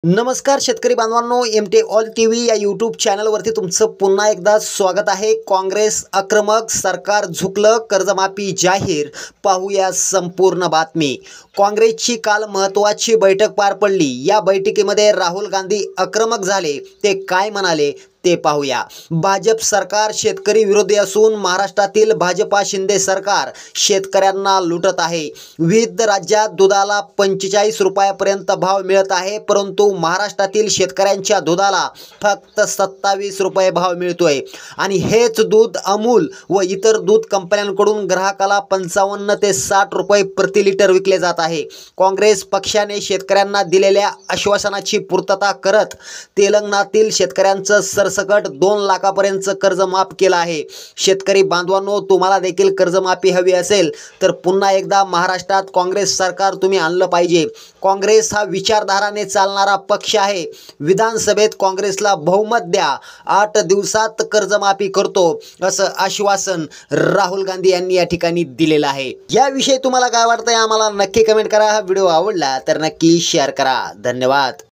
नमस्कार शेतकरी बांधवांनो, एमटे ऑल टीव्ही या यूट्यूब चॅनलवरती तुमचं पुन्हा एकदा स्वागत आहे। काँग्रेस आक्रमक, सरकार झुकलं, कर्जमाफी जाहीर। पाहूया संपूर्ण बातमी। काँग्रेसची काल महत्त्वाची बैठक पार पडली। या बैठकीमध्ये राहुल गांधी आक्रमक झाले। ते काय म्हणाले ते पाहूया। भाजप सरकार शेतकरी विरोधी असून महाराष्ट्रातील भाजपा शिंदे सरकार शेतकऱ्यांना लुटत आहे। विविध राज्यात दुधाला 45 रुपयापर्यंत भाव मिळत आहे, परंतु महाराष्ट्रातील शेतकऱ्यांच्या दुधाला फक्त 27 रुपये भाव मिळतोय आणि हेच दूध अमूल व इतर दूध कंपन्यांकडून ग्राहकाला 55 ते 60 रुपये प्रति लिटर विकले जात आहे। काँग्रेस पक्षाने शेतकऱ्यांना दिलेल्या आश्वासनाची पूर्तता करत तेलंगणातील शेतकऱ्यांचं सरसकट 2 लाखापर्यंत कर्ज माफ केलं आहे। शेतकरी बांधवांनो, तुम्हाला देखील कर्जमाफी हवी असेल तर पुन्हा एकदा महाराष्ट्रात काँग्रेस सरकार तुम्ही आणलं पाहिजे। काँग्रेस हा विचारधाराने चालणारा पक्ष आहे। विधानसभेत काँग्रेसला बहुमत द्या, 8 दिवसात कर्जमाफी करतो असं आश्वासन राहुल गांधी यांनी या ठिकाणी दिलेलं आहे। याविषयी तुम्हाला काय वाटतंय आम्हाला नक्की कमेंट करा। हा व्हिडिओ आवडला तर नक्की शेअर करा। धन्यवाद।